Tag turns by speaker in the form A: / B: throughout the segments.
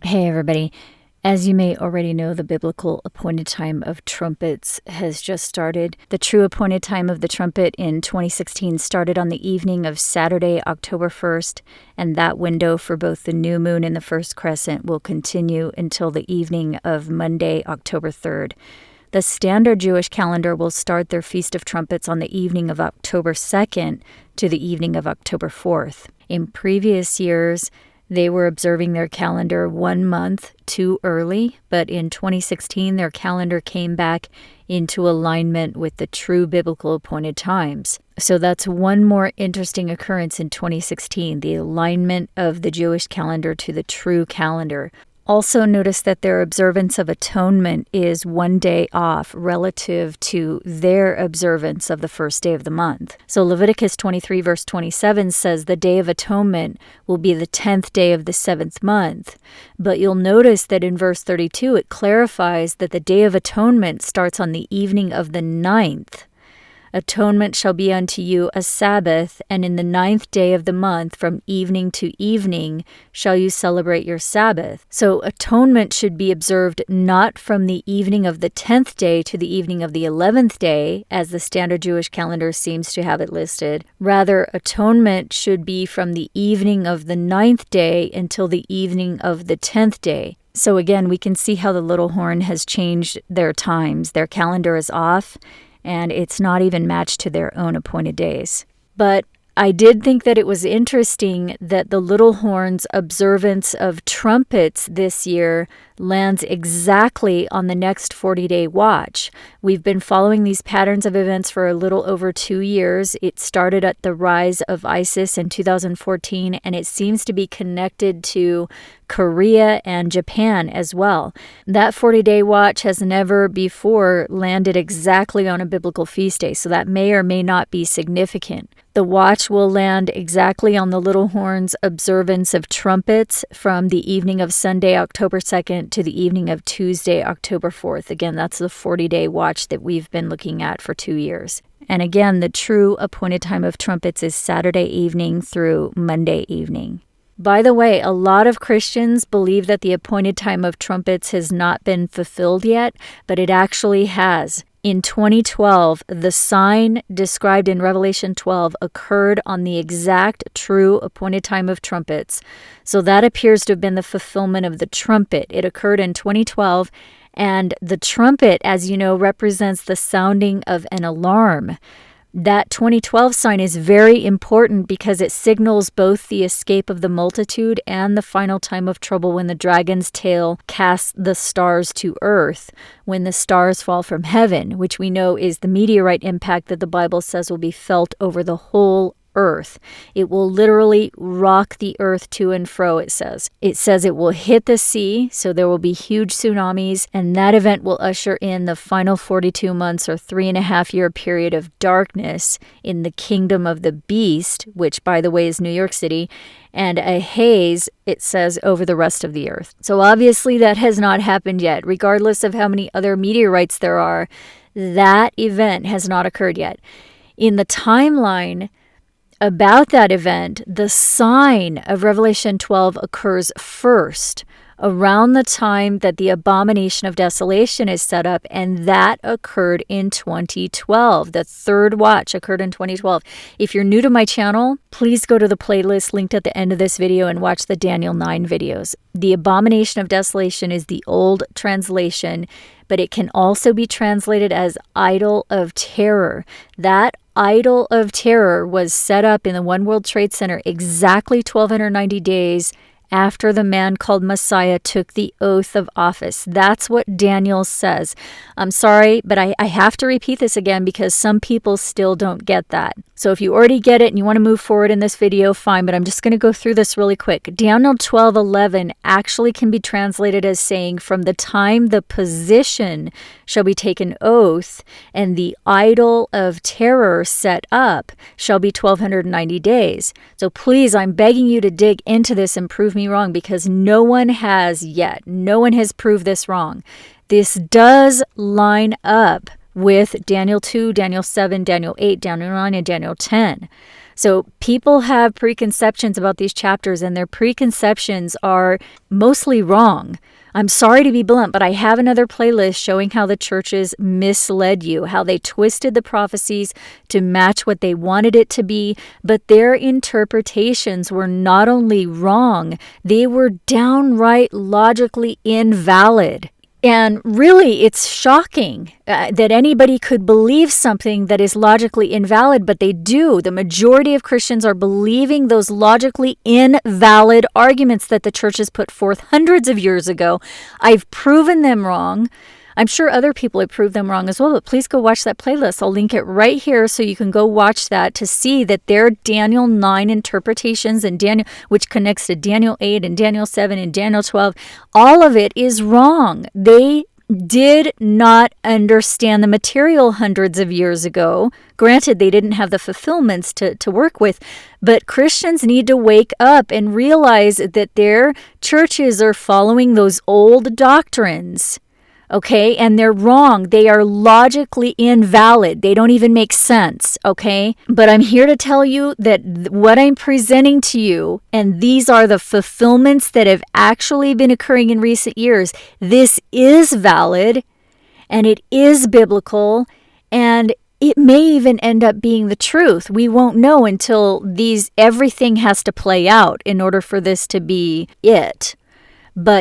A: Hey, everybody. As you may already know, the biblical appointed time of trumpets has just started. The true appointed time of the trumpet in 2016 started on the evening of Saturday, October 1st, and that window for both the new moon and the first crescent will continue until the evening of Monday, October 3rd. The standard Jewish calendar will start their Feast of Trumpets on the evening of October 2nd to the evening of October 4th. In previous years, they were observing their calendar 1 month too early, but in 2016, their calendar came back into alignment with the true biblical appointed times. So that's one more interesting occurrence in 2016, the alignment of the Jewish calendar to the true calendar. Also notice that their observance of atonement is 1 day off relative to their observance of the first day of the month. So Leviticus 23 verse 27 says the Day of Atonement will be the 10th day of the 7th month. But you'll notice that in verse 32 it clarifies that the Day of Atonement starts on the evening of the 9th. Atonement shall be unto you a Sabbath, and in the 9th day of the month, from evening to evening, shall you celebrate your Sabbath. So atonement should be observed not from the evening of the 10th day to the evening of the 11th day, as the standard Jewish calendar seems to have it listed. Rather, atonement should be from the evening of the 9th day until the evening of the 10th day. So again, we can see how the little horn has changed their times. Their calendar is off, and it's not even matched to their own appointed days. But I did think that it was interesting that the little horn's observance of trumpets this year lands exactly on the next 40-day watch. We've been following these patterns of events for a little over 2 years. It started at the rise of ISIS in 2014, and it seems to be connected to Korea and Japan as well. That 40-day watch has never before landed exactly on a biblical feast day, so that may or may not be significant. The watch will land exactly on the little horn's observance of trumpets from the evening of Sunday, October 2nd to the evening of Tuesday, October 4th. Again, that's the 40-day watch that we've been looking at for 2 years. And again, the true appointed time of trumpets is Saturday evening through Monday evening. By the way, a lot of Christians believe that the appointed time of trumpets has not been fulfilled yet, but it actually has. In 2012, the sign described in Revelation 12 occurred on the exact true appointed time of trumpets. So that appears to have been the fulfillment of the trumpet. It occurred in 2012, and the trumpet, as you know, represents the sounding of an alarm. That 2012 sign is very important because it signals both the escape of the multitude and the final time of trouble when the dragon's tail casts the stars to earth, when the stars fall from heaven, which we know is the meteorite impact that the Bible says will be felt over the whole earth. It will literally rock the earth to and fro, it says. It says it will hit the sea, so there will be huge tsunamis, and that event will usher in the final 42 months or 3.5-year period of darkness in the kingdom of the beast, which, by the way, is New York City, and a haze, it says, over the rest of the earth. So obviously that has not happened yet. Regardless of how many other meteorites there are, that event has not occurred yet. In the timeline about that event, the sign of Revelation 12 occurs first, around the time that the abomination of desolation is set up, and that occurred in 2012. The third watch occurred in 2012. If you're new to my channel, please go to the playlist linked at the end of this video and watch the Daniel 9 videos. The abomination of desolation is the old translation, but it can also be translated as idol of terror. That idol of terror was set up in the One World Trade Center exactly 1,290 days after the man called Messiah took the oath of office. That's what Daniel says. I'm sorry, but I have to repeat this again because some people still don't get that. So if you already get it and you want to move forward in this video, fine, but I'm just going to go through this really quick. Daniel 12:11 actually can be translated as saying, from the time the position shall be taken oath and the idol of terror set up shall be 1,290 days. So please, I'm begging you to dig into this and prove me wrong, because no one has yet. No one has proved this wrong. This does line up with Daniel 2, Daniel 7, Daniel 8, Daniel 9, and Daniel 10. So people have preconceptions about these chapters, and their preconceptions are mostly wrong. I'm sorry to be blunt, but I have another playlist showing how the churches misled you, how they twisted the prophecies to match what they wanted it to be, but their interpretations were not only wrong, they were downright logically invalid. And really, it's shocking that anybody could believe something that is logically invalid, but they do. The majority of Christians are believing those logically invalid arguments that the churches put forth hundreds of years ago. I've proven them wrong. I'm sure other people have proved them wrong as well, but please go watch that playlist. I'll link it right here so you can go watch that to see that their Daniel 9 interpretations and Daniel, which connects to Daniel 8 and Daniel 7 and Daniel 12, all of it is wrong. They did not understand the material hundreds of years ago. Granted, they didn't have the fulfillments to work with, but Christians need to wake up and realize that their churches are following those old doctrines. Okay, and they're wrong. They are logically invalid. They don't even make sense, okay? But I'm here to tell you that what I'm presenting to you, and these are the fulfillments that have actually been occurring in recent years, this is valid, and it is biblical, and it may even end up being the truth. We won't know until everything has to play out in order for this to be it.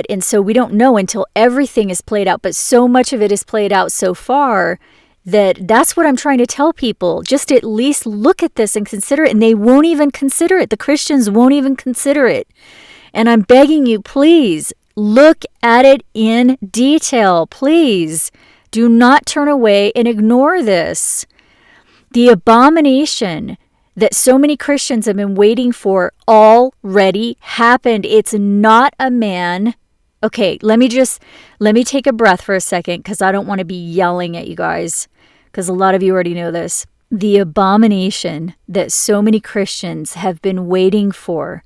A: And so we don't know until everything is played out, but so much of it is played out so far that's what I'm trying to tell people. Just at least look at this and consider it, and they won't even consider it. The Christians won't even consider it. And I'm begging you, please, look at it in detail. Please, do not turn away and ignore this. The abomination that so many Christians have been waiting for already happened. It's not a man. Okay, let me take a breath for a second because I don't want to be yelling at you guys because a lot of you already know this. The abomination that so many Christians have been waiting for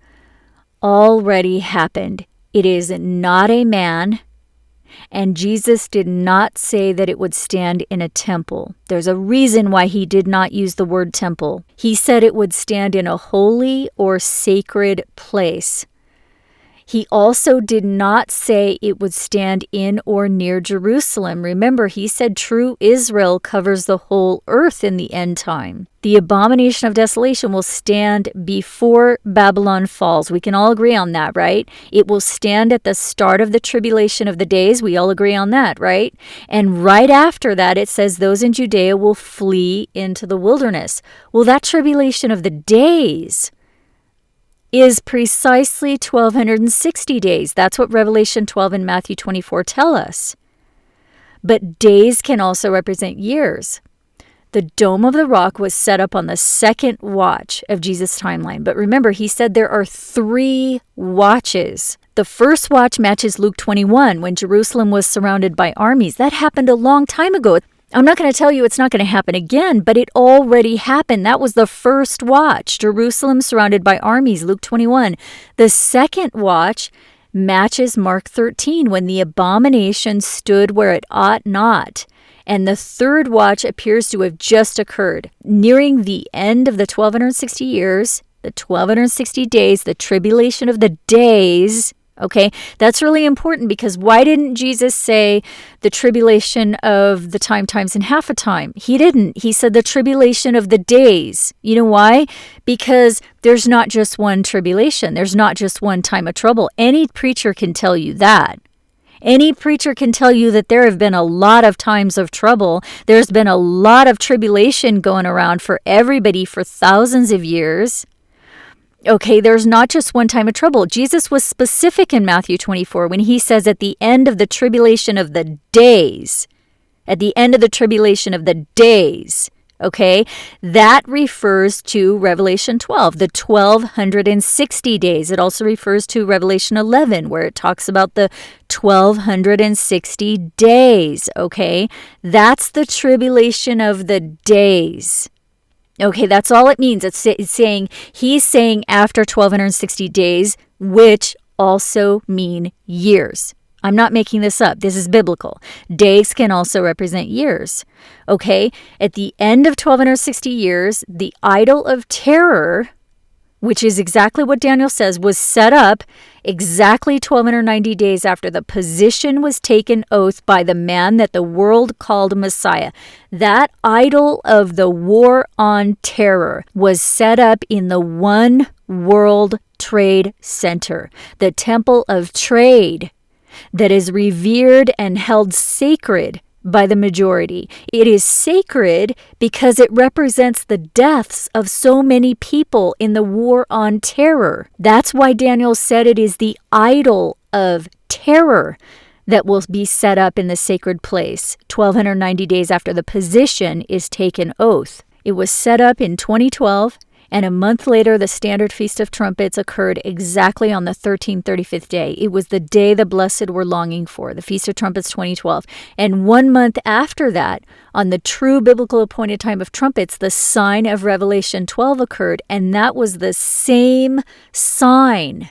A: already happened. It is not a man. And Jesus did not say that it would stand in a temple. There's a reason why he did not use the word temple. He said it would stand in a holy or sacred place. He also did not say it would stand in or near Jerusalem. Remember, he said true Israel covers the whole earth in the end time. The abomination of desolation will stand before Babylon falls. We can all agree on that, right? It will stand at the start of the tribulation of the days. We all agree on that, right? And right after that, it says those in Judea will flee into the wilderness. Well, that tribulation of the days is precisely 1260 days. That's what Revelation 12 and Matthew 24 tell us. But days can also represent years. The Dome of the Rock was set up on the second watch of Jesus' timeline. But remember, he said there are 3 watches. The first watch matches Luke 21 when Jerusalem was surrounded by armies. That happened a long time ago. I'm not going to tell you it's not going to happen again, but it already happened. That was the first watch. Jerusalem surrounded by armies, Luke 21. The second watch matches Mark 13 when the abomination stood where it ought not. And the third watch appears to have just occurred. Nearing the end of the 1260 years, the 1260 days, the tribulation of the days. Okay, that's really important because why didn't Jesus say the tribulation of the times and half a time? He didn't. He said the tribulation of the days. You know why? Because there's not just one tribulation. There's not just one time of trouble. Any preacher can tell you that. Any preacher can tell you that there have been a lot of times of trouble. There's been a lot of tribulation going around for everybody for thousands of years. Okay, there's not just one time of trouble. Jesus was specific in Matthew 24 when he says at the end of the tribulation of the days, okay, that refers to Revelation 12, the 1260 days. It also refers to Revelation 11 where it talks about the 1260 days, okay? That's the tribulation of the days. Okay, that's all it means. He's saying after 1260 days, which also mean years. I'm not making this up. This is biblical. Days can also represent years. Okay? At the end of 1260 years, the idol of terror, which is exactly what Daniel says, was set up exactly 1290 days after the position was taken oath by the man that the world called Messiah. That idol of the war on terror was set up in the One World Trade Center, the Temple of Trade, that is revered and held sacred by the majority. It is sacred because it represents the deaths of so many people in the war on terror. That's why Daniel said it is the idol of terror that will be set up in the sacred place 1290 days after the position is taken oath. It was set up in 2012, and a month later, the standard Feast of Trumpets occurred exactly on the 1335th day. It was the day the blessed were longing for, the Feast of Trumpets 2012. And 1 month after that, on the true biblical appointed time of trumpets, the sign of Revelation 12 occurred, and that was the same sign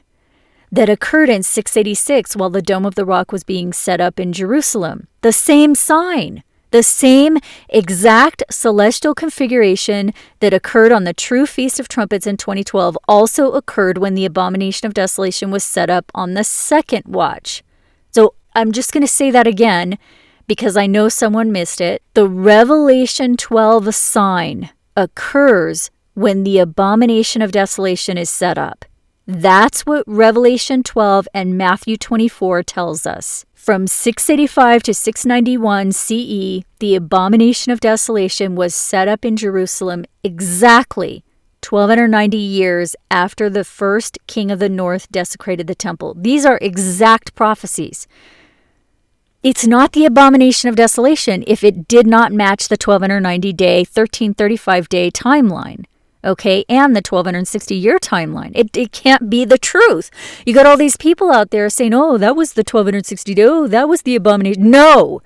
A: that occurred in 686 while the Dome of the Rock was being set up in Jerusalem. The same sign. The same exact celestial configuration that occurred on the true Feast of Trumpets in 2012 also occurred when the Abomination of Desolation was set up on the second watch. So I'm just going to say that again because I know someone missed it. The Revelation 12 sign occurs when the Abomination of Desolation is set up. That's what Revelation 12 and Matthew 24 tells us. From 685 to 691 CE, the Abomination of Desolation was set up in Jerusalem exactly 1290 years after the first king of the north desecrated the temple. These are exact prophecies. It's not the Abomination of Desolation if it did not match the 1290-day, 1335-day timeline. Okay, and the 1260-year timeline. It can't be the truth. You got all these people out there saying, oh, that was the 1260 day. Oh, that was the abomination. No,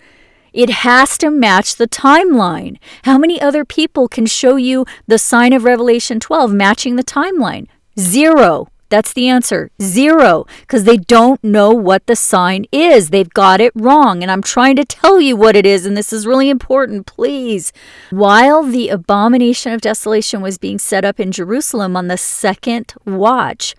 A: it has to match the timeline. How many other people can show you the sign of Revelation 12 matching the timeline? 0. That's the answer. 0. Because they don't know what the sign is. They've got it wrong. And I'm trying to tell you what it is. And this is really important. Please. While the Abomination of Desolation was being set up in Jerusalem on the second watch,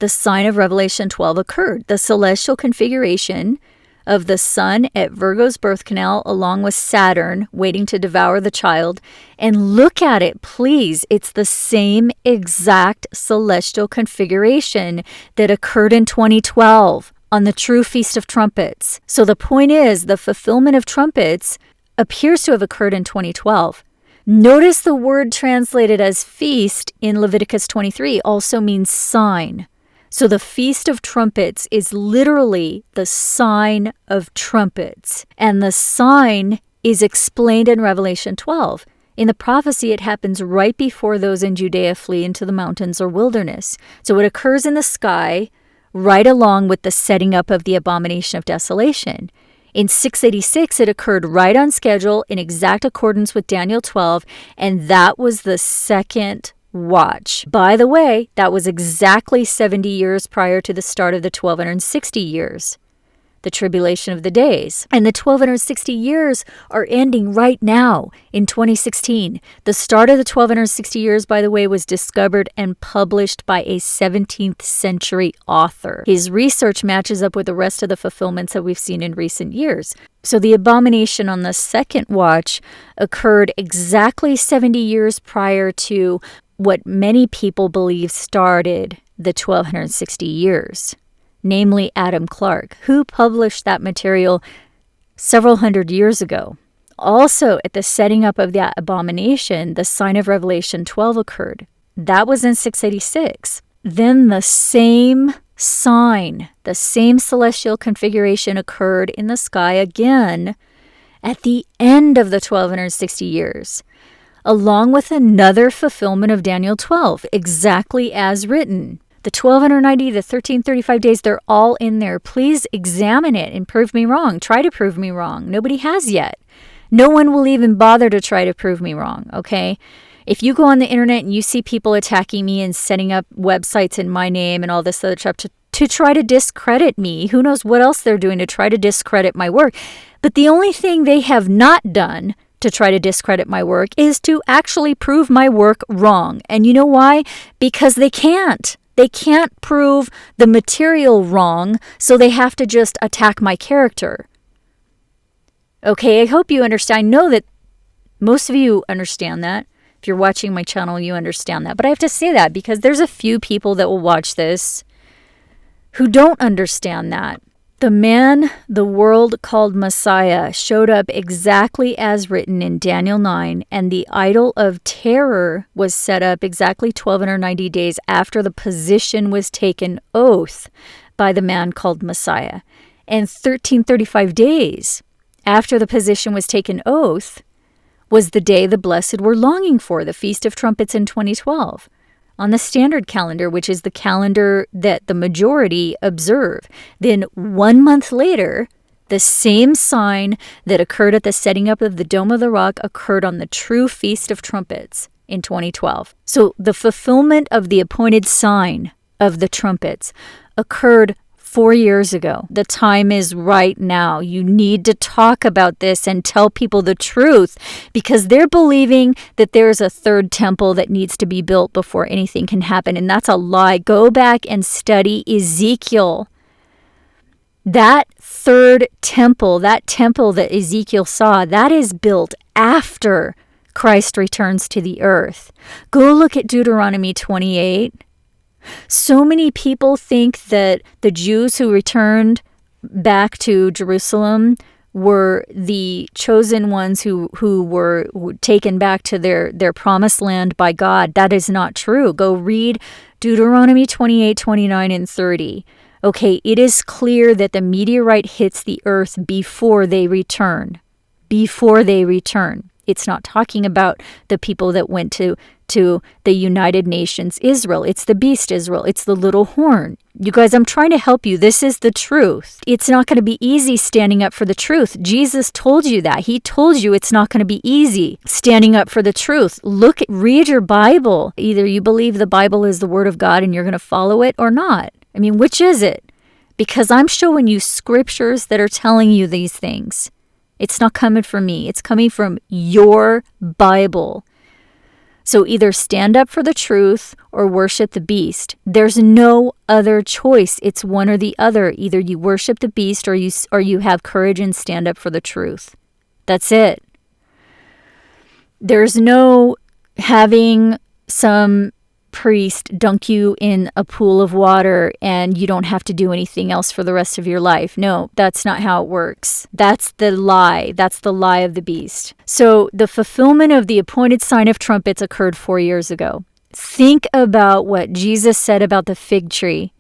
A: the sign of Revelation 12 occurred. The celestial configuration of the sun at Virgo's birth canal along with Saturn waiting to devour the child. And look at it, please. It's the same exact celestial configuration that occurred in 2012 on the true Feast of Trumpets. So the point is, the fulfillment of trumpets appears to have occurred in 2012. Notice the word translated as feast in Leviticus 23 also means sign. So the Feast of Trumpets is literally the sign of trumpets. And the sign is explained in Revelation 12. In the prophecy, it happens right before those in Judea flee into the mountains or wilderness. So it occurs in the sky right along with the setting up of the Abomination of Desolation. In 686, it occurred right on schedule in exact accordance with Daniel 12, and that was the second watch. By the way, that was exactly 70 years prior to the start of the 1260 years, the tribulation of the days. And the 1260 years are ending right now in 2016. The start of the 1260 years, by the way, was discovered and published by a 17th century author. His research matches up with the rest of the fulfillments that we've seen in recent years. So the abomination on the second watch occurred exactly 70 years prior to what many people believe started the 1260 years, namely Adam Clarke, who published that material several hundred years ago. Also, at the setting up of that abomination, the sign of Revelation 12 occurred. That was in 686. Then the same sign, the same celestial configuration occurred in the sky again at the end of the 1260 years, along with another fulfillment of Daniel 12, exactly as written. The 1290, the 1335 days, they're all in there. Please examine it and prove me wrong. Try to prove me wrong. Nobody has yet. No one will even bother to try to prove me wrong, okay? If you go on the internet and you see people attacking me and setting up websites in my name and all this other stuff to to try to discredit me. Who knows what else they're doing to try to discredit my work. But the only thing they have not done to try to discredit my work is to actually prove my work wrong. And you know why? Because they can't. They can't prove the material wrong, so they have to just attack my character. Okay, I hope you understand. I know that most of you understand that. If you're watching my channel, you understand that. But I have to say that because there's a few people that will watch this who don't understand that. The man the world called Messiah showed up exactly as written in Daniel 9, and the idol of terror was set up exactly 1290 days after the position was taken oath by the man called Messiah. And 1335 days after the position was taken oath was the day the blessed were longing for, the Feast of Trumpets in 2012. On the standard calendar, which is the calendar that the majority observe. Then 1 month later, the same sign that occurred at the setting up of the Dome of the Rock occurred on the true Feast of Trumpets in 2012. So the fulfillment of the appointed sign of the trumpets occurred 4 years ago. The time is right now. You need to talk about this and tell people the truth because they're believing that there's a third temple that needs to be built before anything can happen. And that's a lie. Go back and study Ezekiel. That third temple, that temple that Ezekiel saw, that is built after Christ returns to the earth. Go look at Deuteronomy 28. So many people think that the Jews who returned back to Jerusalem were the chosen ones who were taken back to their promised land by God. That is not true. Go read Deuteronomy 28, 29, and 30. Okay, it is clear that the meteorite hits the earth before they return. Before they return. It's not talking about the people that went to the United Nations Israel. It's the beast Israel. It's the little horn. You guys, I'm trying to help you. This is the truth. It's not going to be easy standing up for the truth. Jesus told you that. He told you it's not going to be easy standing up for the truth. Read your Bible. Either you believe the Bible is the Word of God and you're going to follow it or not. I mean, which is it? Because I'm showing you scriptures that are telling you these things. It's not coming from me. It's coming from your Bible. So either stand up for the truth or worship the beast. There's no other choice. It's one or the other. Either you worship the beast or you have courage and stand up for the truth. That's it. There's no having some priest dunk you in a pool of water and you don't have to do anything else for the rest of your life. No, that's not how it works. That's the lie. That's the lie of the beast. So the fulfillment of the appointed sign of trumpets occurred 4 years ago. Think about what Jesus said about the fig tree.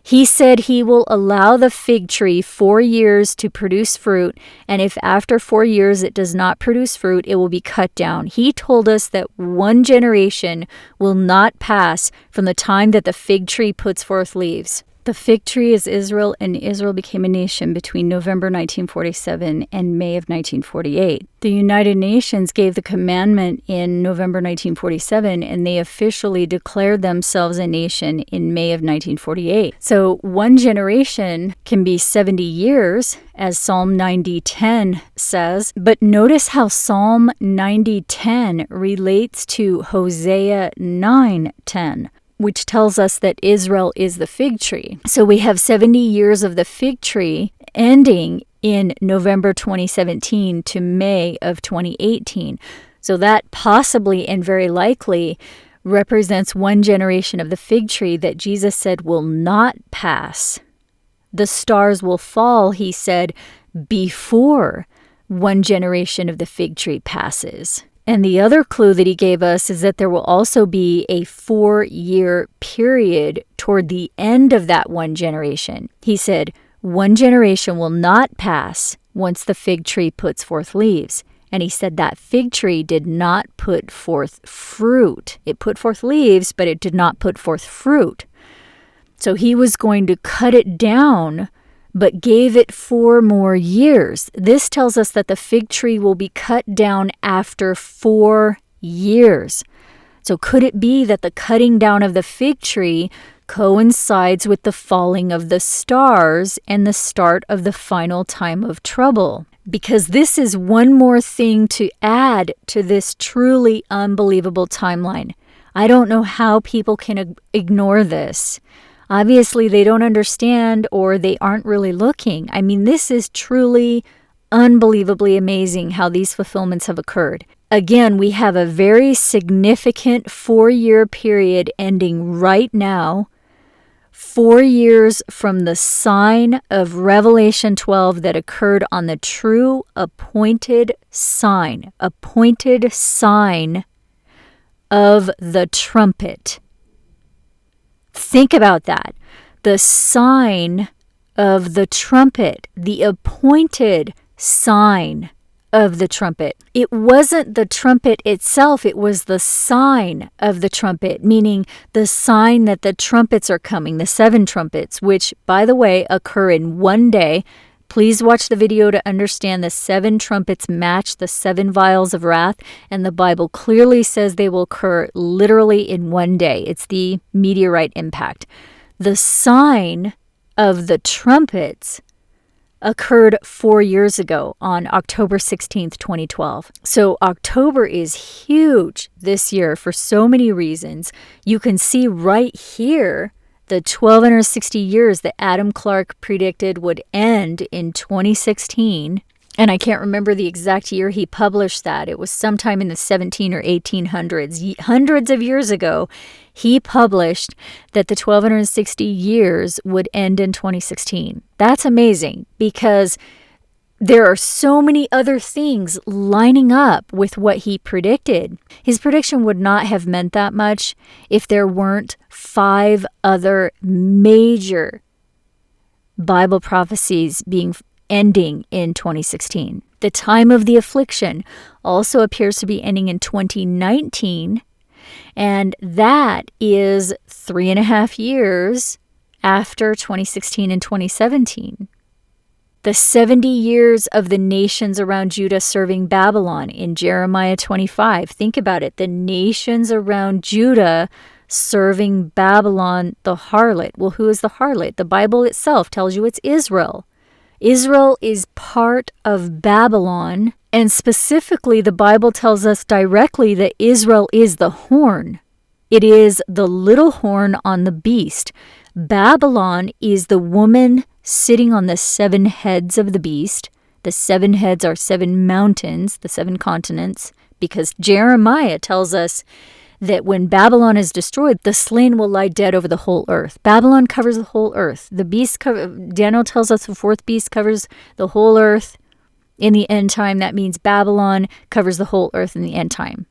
A: He said he will allow the fig tree 4 years to produce fruit, and if after 4 years it does not produce fruit, it will be cut down. He told us that 1 generation will not pass from the time that the fig tree puts forth leaves. The fig tree is Israel, and Israel became a nation between November 1947 and May of 1948. The United Nations gave the commandment in November 1947, and they officially declared themselves a nation in May of 1948. So 1 generation can be 70 years, as Psalm 90:10 says. But notice how Psalm 90:10 relates to Hosea 9:10. Which tells us that Israel is the fig tree. So we have 70 years of the fig tree ending in November 2017 to May of 2018. So that possibly and very likely represents 1 generation of the fig tree that Jesus said will not pass. The stars will fall, he said, before 1 generation of the fig tree passes. And the other clue that he gave us is that there will also be a 4-year period toward the end of that 1 generation. He said, 1 generation will not pass once the fig tree puts forth leaves. And he said that fig tree did not put forth fruit. It put forth leaves, but it did not put forth fruit. So he was going to cut it down, but gave it 4 more years. This tells us that the fig tree will be cut down after 4 years. So could it be that the cutting down of the fig tree coincides with the falling of the stars and the start of the final time of trouble. Because this is one more thing to add to this truly unbelievable timeline. I don't know how people can ignore this. Obviously, they don't understand or they aren't really looking. I mean, this is truly unbelievably amazing how these fulfillments have occurred. Again, we have a very significant 4-year period ending right now. 4 years from the sign of Revelation 12 that occurred on the true appointed sign of the trumpet. Think about that. The sign of the trumpet, the appointed sign of the trumpet. It wasn't the trumpet itself, it was the sign of the trumpet, meaning the sign that the trumpets are coming, the 7 trumpets, which, by the way, occur in one day. Please watch the video to understand the 7 trumpets match the 7 vials of wrath, and the Bible clearly says they will occur literally in one day. It's the meteorite impact. The sign of the trumpets occurred 4 years ago on October 16th, 2012. So October is huge this year for so many reasons. You can see right here the 1260 years that Adam Clarke predicted would end in 2016. And I can't remember the exact year he published that. It was sometime in the 17 or 1800s. Hundreds of years ago, he published that the 1260 years would end in 2016. That's amazing because there are so many other things lining up with what he predicted. His prediction would not have meant that much if there weren't 5 other major Bible prophecies ending in 2016. The time of the affliction also appears to be ending in 2019, and that is 3.5 years after 2016 and 2017. The 70 years of the nations around Judah serving Babylon in Jeremiah 25. Think about it. The nations around Judah serving Babylon, the harlot. Well, who is the harlot? The Bible itself tells you it's Israel. Israel is part of Babylon, and specifically the Bible tells us directly that Israel is the horn. It is the little horn on the beast. Babylon is the woman sitting on the 7 heads of the beast. The 7 heads are 7 mountains, the 7 continents, because Jeremiah tells us that when Babylon is destroyed, the slain will lie dead over the whole earth. Babylon covers the whole earth. The beast, Daniel tells us the 4th beast covers the whole earth. In the end time, that means Babylon covers the whole earth in the end time.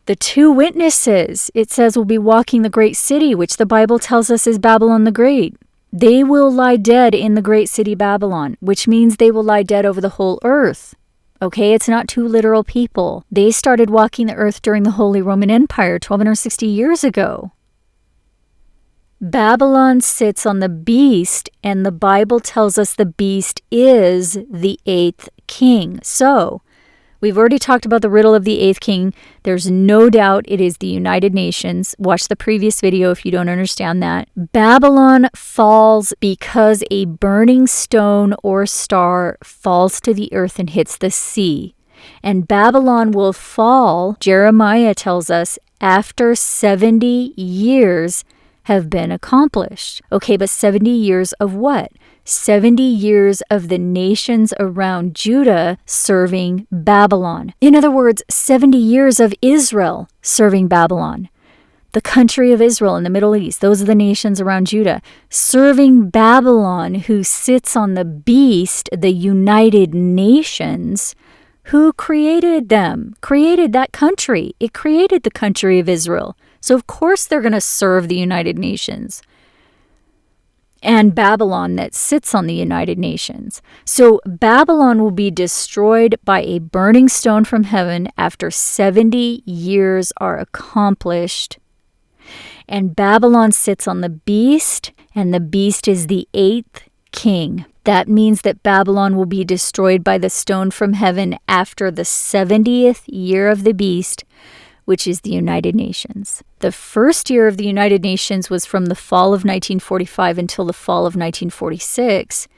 A: The 2 witnesses, it says, will be walking the great city, which the Bible tells us is Babylon the Great. They will lie dead in the great city Babylon, which means they will lie dead over the whole earth. Okay, it's not 2 literal people. They started walking the earth during the Holy Roman Empire 1260 years ago. Babylon sits on the beast, and the Bible tells us the beast is the 8th king. So, we've already talked about the riddle of the 8th king. There's no doubt it is the United Nations. Watch the previous video if you don't understand that. Babylon falls because a burning stone or star falls to the earth and hits the sea. And Babylon will fall, Jeremiah tells us, after 70 years have been accomplished. Okay, but 70 years of what? 70 years of the nations around Judah serving Babylon. In other words, 70 years of Israel serving Babylon. The country of Israel in the Middle East, those are the nations around Judah, serving Babylon, who sits on the beast, the United Nations. Who created them? Created that country. It created the country of Israel. So of course they're going to serve the United Nations. And Babylon that sits on the United Nations. So Babylon will be destroyed by a burning stone from heaven after 70 years are accomplished. And Babylon sits on the beast, and the beast is the 8th king. That means that Babylon will be destroyed by the stone from heaven after the 70th year of the beast, which is the United Nations. The first year of the United Nations was from the fall of 1945 until the fall of 1946,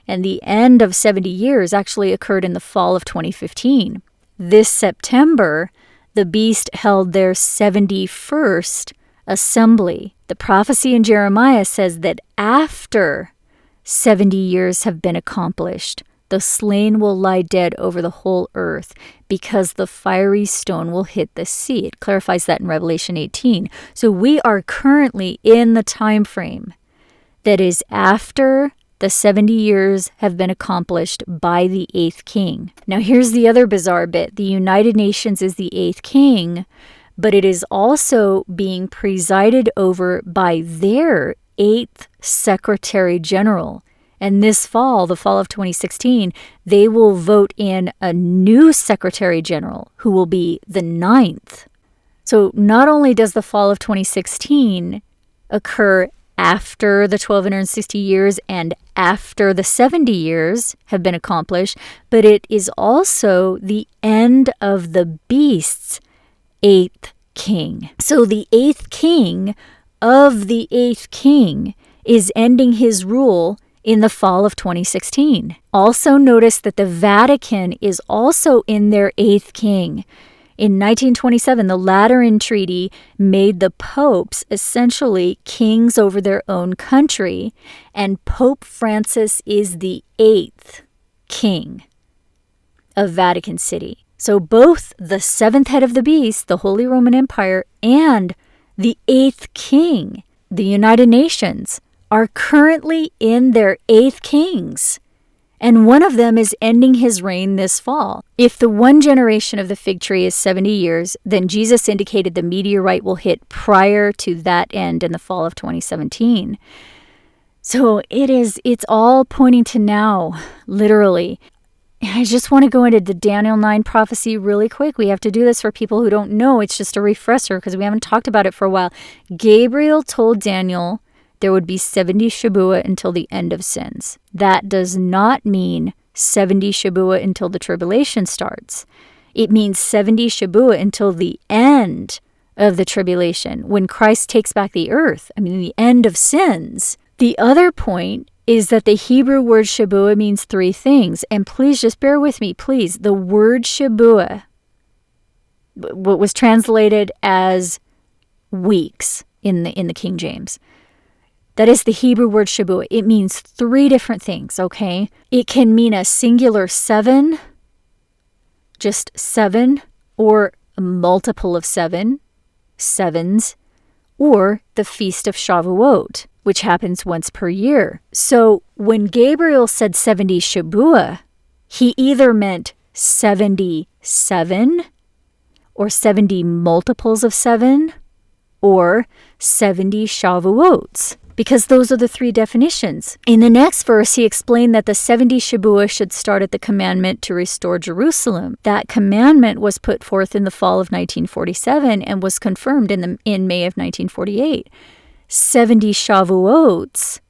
A: and the end of 70 years actually occurred in the fall of 2015. This September, the beast held their 71st assembly. The prophecy in Jeremiah says that after 70 years have been accomplished, the slain will lie dead over the whole earth because the fiery stone will hit the sea. It clarifies that in Revelation 18. So we are currently in the time frame that is after the 70 years have been accomplished by the 8th king. Now here's the other bizarre bit. The United Nations is the 8th king, but it is also being presided over by their 8th Secretary General. And this fall, the fall of 2016, they will vote in a new Secretary General who will be the 9th. So not only does the fall of 2016 occur after the 1260 years and after the 70 years have been accomplished, but it is also the end of the beast's 8th king. So the 8th king of the 8th king is ending his rule in the fall of 2016. Also notice that the Vatican is also in their 8th king. In 1927, the Lateran Treaty made the popes essentially kings over their own country, and Pope Francis is the 8th king of Vatican City. So both the 7th head of the beast, the Holy Roman Empire, and the 8th king, the United Nations, are currently in their 8th kings, and one of them is ending his reign this fall. If the one generation of the fig tree is 70 years, then Jesus indicated the meteorite will hit prior to that end in the fall of 2017. So it's all pointing to now, literally. I just want to go into the Daniel 9 prophecy really quick. We have to do this for people who don't know. It's just a refresher because we haven't talked about it for a while. Gabriel told Daniel there would be 70 Shabuah until the end of sins. That does not mean 70 Shabuah until the tribulation starts. It means 70 Shabuah until the end of the tribulation, when Christ takes back the earth. The end of sins. The other point is that the Hebrew word Shabuah means 3 things. And please just bear with me, please. The word Shabuah, what was translated as weeks in the King James, that is the Hebrew word Shabuah. It means 3 different things, okay? It can mean a singular 7, just 7, or a multiple of 7, sevens, or the Feast of Shavuot, which happens once per year. So when Gabriel said 70 Shabuah, he either meant 77, or 70 multiples of 7, or 70 Shavuots, because those are the 3 definitions. In the next verse, he explained that the 70 Shabuah should start at the commandment to restore Jerusalem. That commandment was put forth in the fall of 1947 and was confirmed in May of 1948. 70 Shavuots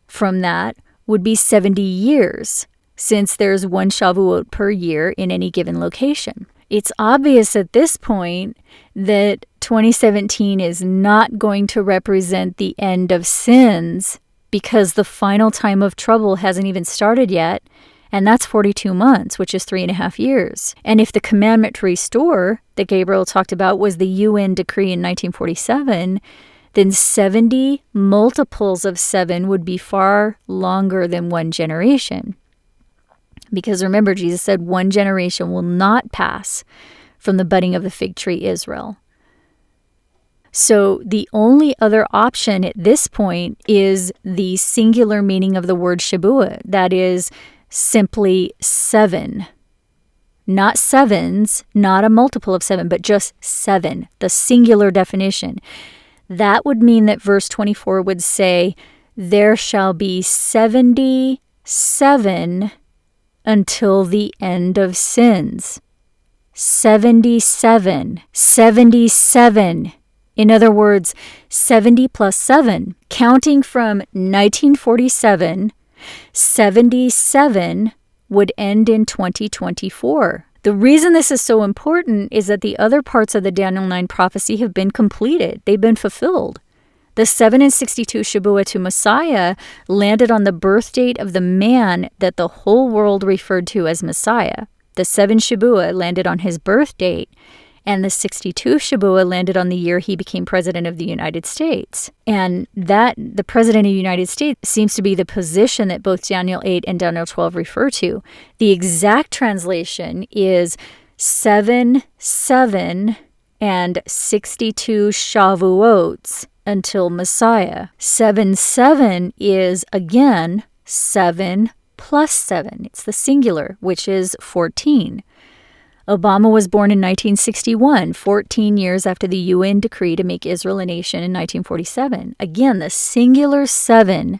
A: from that would be 70 years, since there's 1 Shavuot per year in any given location. It's obvious at this point that 2017 is not going to represent the end of sins, because the final time of trouble hasn't even started yet, and that's 42 months, which is 3.5 years. And if the commandment to restore that Gabriel talked about was the UN decree in 1947, then 70 multiples of 7 would be far longer than 1 generation. Because remember, Jesus said 1 generation will not pass from the budding of the fig tree Israel. So the only other option at this point is the singular meaning of the word Shabuah. That is simply 7. Not sevens, not a multiple of 7, but just 7, the singular definition. That would mean that verse 24 would say, there shall be 77 until the end of sins. 77. 77. In other words, 70 plus 7. Counting from 1947, 77 would end in 2024. The reason this is so important is that the other parts of the Daniel 9 prophecy have been completed. They've been fulfilled. The 7 and 62 Shavua to Messiah landed on the birth date of the man that the whole world referred to as Messiah. The 7 Shavua landed on his birth date, and the 62 Shavua landed on the year he became president of the United States. And that, the president of the United States, seems to be the position that both Daniel 8 and Daniel 12 refer to. The exact translation is 7, 7, and 62 Shavuots until Messiah. 7, 7 is, again, 7 plus 7. It's the singular, which is 14. Obama was born in 1961, 14 years after the UN decree to make Israel a nation in 1947. Again, the singular 7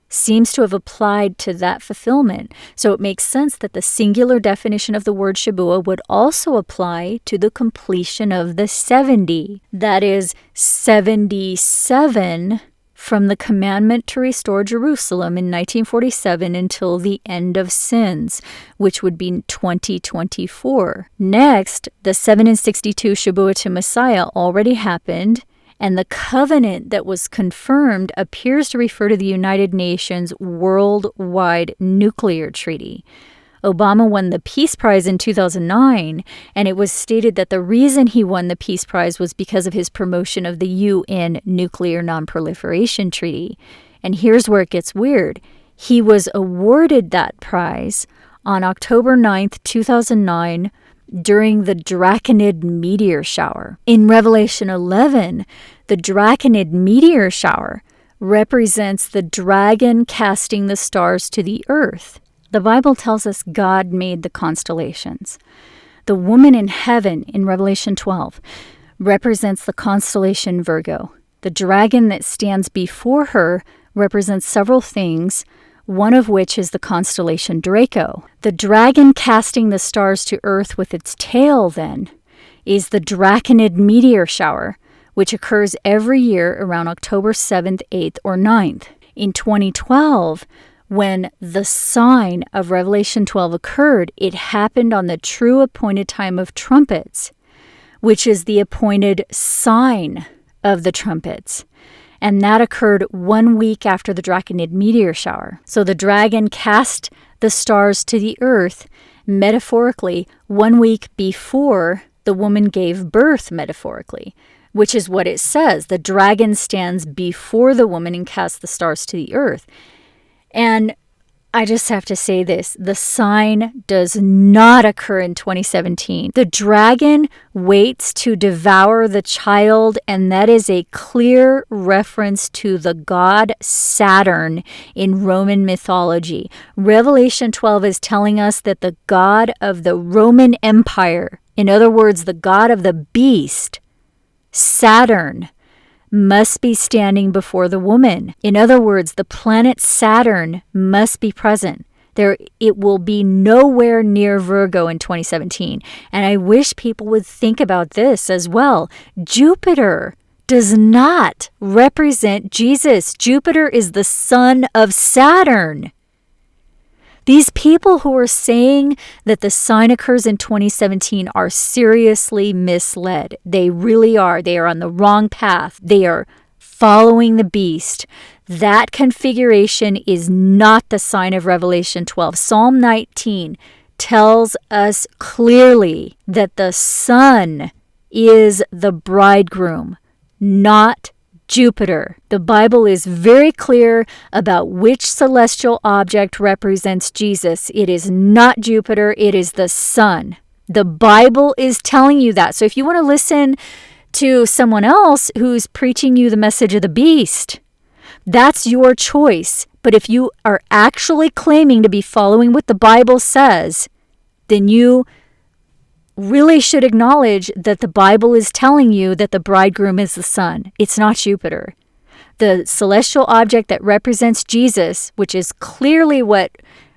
A: seems to have applied to that fulfillment. So it makes sense that the singular definition of the word Shavua would also apply to the completion of the 70. That is 77 from the commandment to restore Jerusalem in 1947 until the end of sins, which would be 2024. Next, the 7 and 62 Shavua to Messiah already happened, and the covenant that was confirmed appears to refer to the United Nations Worldwide Nuclear Treaty. Obama won the Peace Prize in 2009, and it was stated that the reason he won the Peace Prize was because of his promotion of the UN Nuclear Non-Proliferation Treaty. And here's where it gets weird. He was awarded that prize on October 9th, 2009, during the Draconid meteor shower. In Revelation 11, the Draconid meteor shower represents the dragon casting the stars to the earth. The Bible tells us God made the constellations. The woman in heaven in Revelation 12 represents the constellation Virgo. The dragon that stands before her represents several things, one of which is the constellation Draco. The dragon casting the stars to earth with its tail, then, is the Draconid meteor shower, which occurs every year around October 7th, 8th, or 9th. In 2012, when the sign of Revelation 12 occurred, it happened on the true appointed time of trumpets, which is the appointed sign of the trumpets. And that occurred 1 week after the Draconid meteor shower. So the dragon cast the stars to the earth, metaphorically, 1 week before the woman gave birth, metaphorically, which is what it says. The dragon stands before the woman and casts the stars to the earth. And I just have to say this, the sign does not occur in 2017. The dragon waits to devour the child, and that is a clear reference to the god Saturn in Roman mythology. Revelation 12 is telling us that the god of the Roman Empire, in other words, the god of the beast, Saturn, must be standing before the woman. In other words, the planet Saturn must be present. It will be nowhere near Virgo in 2017. And I wish people would think about this as well. Jupiter does not represent Jesus. Jupiter is the son of Saturn. These people who are saying that the sign occurs in 2017 are seriously misled. They really are. They are on the wrong path. They are following the beast. That configuration is not the sign of Revelation 12. Psalm 19 tells us clearly that the sun is the bridegroom, not Jupiter. The Bible is very clear about which celestial object represents Jesus. It is not Jupiter, it is the sun. The Bible is telling you that. So if you want to listen to someone else who's preaching you the message of the beast, that's your choice. But if you are actually claiming to be following what the Bible says, then you really should acknowledge that the Bible is telling you that the bridegroom is the sun. It's not Jupiter. The celestial object that represents Jesus, which is clearly what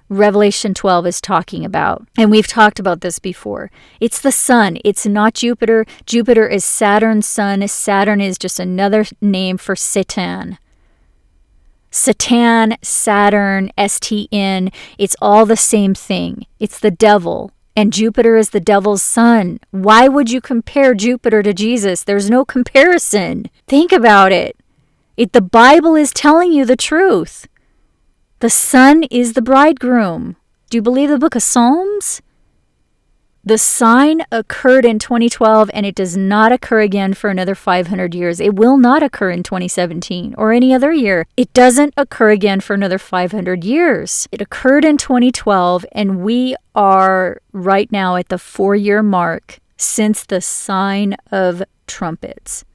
A: Revelation 12 is talking about, and we've talked about this before, it's the sun. It's not Jupiter. Jupiter is Saturn's son. Saturn is just another name for Satan. Satan, Saturn, STN, it's all the same thing. It's the devil. And Jupiter is the devil's son. Why would you compare Jupiter to Jesus? There's no comparison. Think about it. The Bible is telling you the truth. The sun is the bridegroom. Do you believe the book of Psalms? The sign occurred in 2012 and it does not occur again for another 500 years. It will not occur in 2017 or any other year. It doesn't occur again for another 500 years. It occurred in 2012 and we are right now at the 4-year mark since the sign of trumpets.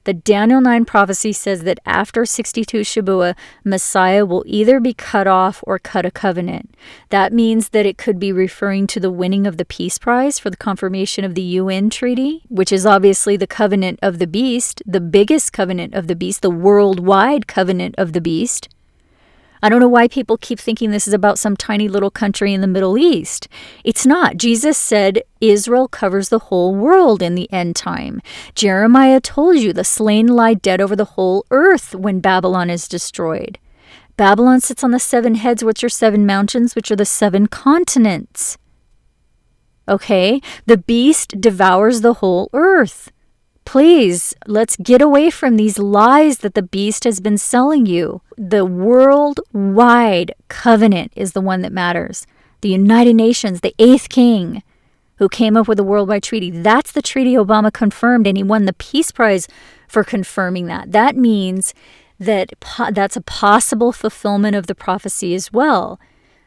A: The Daniel 9 prophecy says that after 62 Shabuah, Messiah will either be cut off or cut a covenant. That means that it could be referring to the winning of the Peace Prize for the confirmation of the UN treaty, which is obviously the covenant of the beast, the biggest covenant of the beast, the worldwide covenant of the beast. I don't know why people keep thinking this is about some tiny little country in the Middle East. It's not. Jesus said Israel covers the whole world in the end time. Jeremiah told you the slain lie dead over the whole earth when Babylon is destroyed. Babylon sits on the 7 heads, which are 7 mountains, which are the 7 continents. Okay? The beast devours the whole earth. Please, let's get away from these lies that the beast has been selling you. The worldwide covenant is the one that matters. The United Nations, the 8th king who came up with the worldwide treaty. That's the treaty Obama confirmed, and he won the Peace Prize for confirming that. That means that that's a possible fulfillment of the prophecy as well.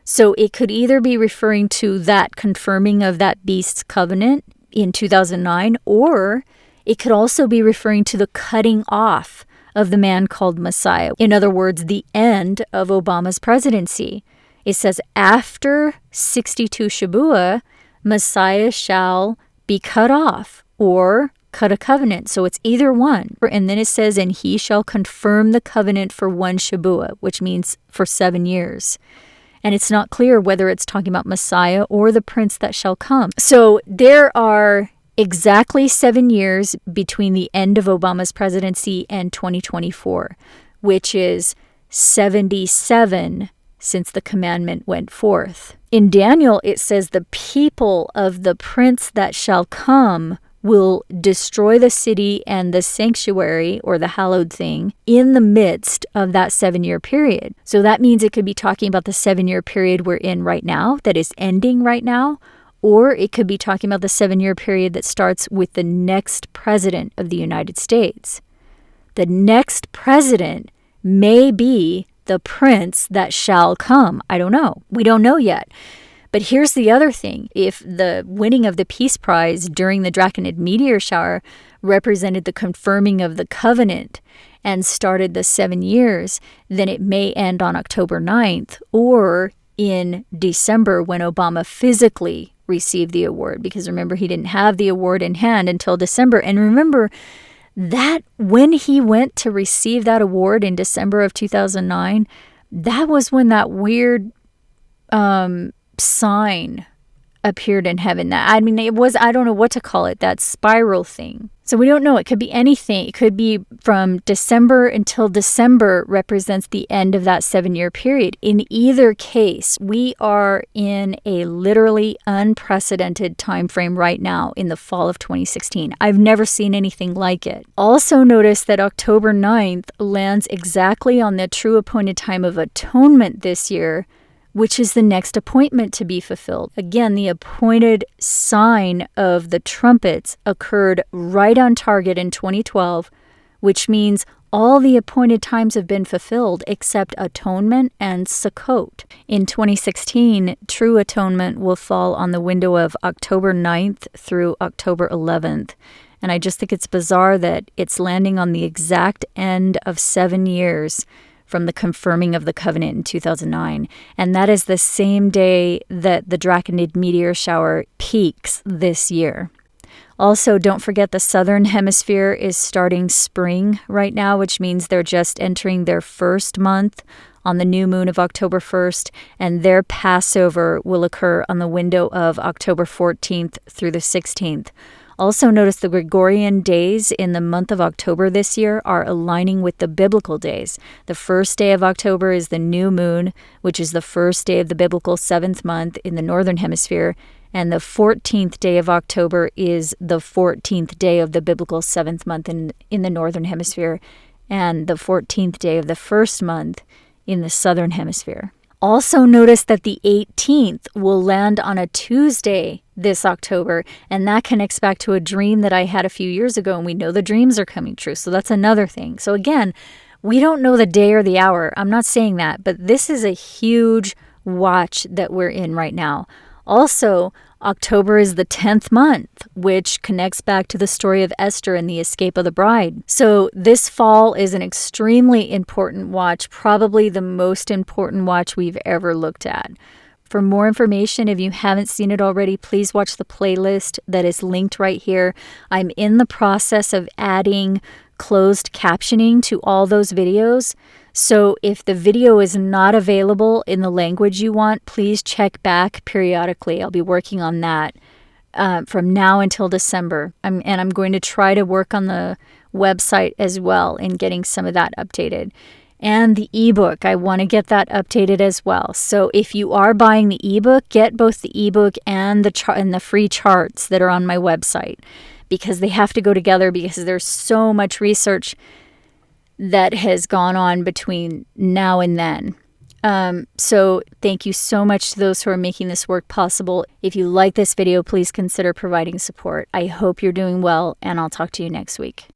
A: So it could either be referring to that confirming of that beast's covenant in 2009, or it could also be referring to the cutting off of the man called Messiah. In other words, the end of Obama's presidency. It says, after 62 Shabuah, Messiah shall be cut off or cut a covenant. So it's either one. And then it says, and he shall confirm the covenant for 1 Shabuah, which means for 7 years. And it's not clear whether it's talking about Messiah or the prince that shall come. So there are exactly 7 years between the end of Obama's presidency and 2024, which is 77 since the commandment went forth. In Daniel, it says the people of the prince that shall come will destroy the city and the sanctuary or the hallowed thing in the midst of that 7-year period. So that means it could be talking about the 7-year period we're in right now, that is ending right now, or it could be talking about the 7-year period that starts with the next president of the United States. The next president may be the prince that shall come. I don't know. We don't know yet. But here's the other thing. If the winning of the Peace Prize during the Draconid meteor shower represented the confirming of the covenant and started the 7 years, then it may end on October 9th or in December when Obama physically received the award, because remember, he didn't have the award in hand until December. And remember that when he went to receive that award in December of 2009, that was when that weird sign appeared in heaven. That, I mean, it was, I don't know what to call it, that spiral thing. So we don't know. It could be anything. It could be from December until December represents the end of that 7-year period. In either case, we are in a literally unprecedented time frame right now in the fall of 2016. I've never seen anything like it. Also notice that October 9th lands exactly on the true appointed time of atonement this year, which is the next appointment to be fulfilled. Again, the appointed sign of the trumpets occurred right on target in 2012, which means all the appointed times have been fulfilled except atonement and Sukkot. In 2016, true atonement will fall on the window of October 9th through October 11th. And I just think it's bizarre that it's landing on the exact end of 7 years from the confirming of the covenant in 2009. And that is the same day that the Draconid meteor shower peaks this year. Also, don't forget the southern hemisphere is starting spring right now, which means they're just entering their first month on the new moon of October 1st, and their Passover will occur on the window of October 14th through the 16th. Also notice the Gregorian days in the month of October this year are aligning with the biblical days. The first day of October is the new moon, which is the first day of the biblical 7th month in the northern hemisphere, And the 14th day of October is the 14th day of the biblical 7th month in the Northern Hemisphere, and the 14th day of the first month in the Southern Hemisphere. Also notice that the 18th will land on a Tuesday this October, and that connects back to a dream that I had a few years ago, and we know the dreams are coming true, so that's another thing. So again, we don't know the day or the hour. I'm not saying that, but this is a huge watch that we're in right now. Also, October is the 10th month, which connects back to the story of Esther and the escape of the bride. So this fall is an extremely important watch, probably the most important watch we've ever looked at. For more information, if you haven't seen it already, please watch the playlist that is linked right here. I'm in the process of adding closed captioning to all those videos. So if the video is not available in the language you want, please check back periodically. I'll be working on that from now until December. And I'm going to try to work on the website as well in getting some of that updated. And the ebook, I want to get that updated as well. So if you are buying the ebook, get both the ebook and the free charts that are on my website, because they have to go together, because there's so much research that has gone on between now and then. So thank you so much to those who are making this work possible. If you like this video, please consider providing support. I hope you're doing well, and I'll talk to you next week.